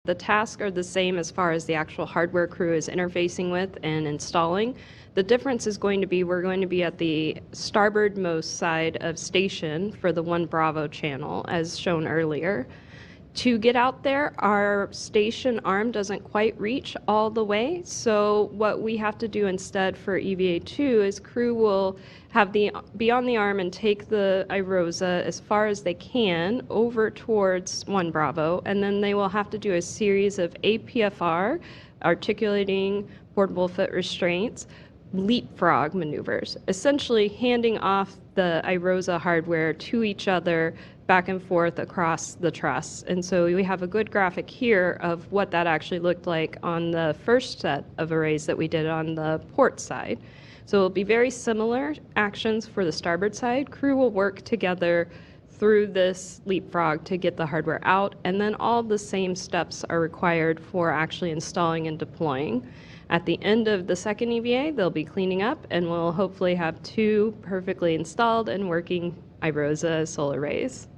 The tasks are the same as far as the actual hardware crew is interfacing with and installing. The difference is going to be we're going to be at the starboardmost side of station for the 1 Bravo channel, as shown earlier. To get out there, our station arm doesn't quite reach all the way, so what we have to do instead for EVA2 is crew will be on the arm and take the IROSA as far as they can over towards 1 Bravo, and then they will have to do a series of APFR, articulating portable foot restraints, leapfrog maneuvers, essentially handing off the IROSA hardware to each other back and forth across the truss. And so we have a good graphic here of what that actually looked like on the first set of arrays that we did on the port side. So it'll be very similar actions for the starboard side. Crew will work together through this leapfrog to get the hardware out, and then all the same steps are required for actually installing and deploying. At the end of the second EVA, they'll be cleaning up, and we'll hopefully have 2 perfectly installed and working IROSA solar arrays.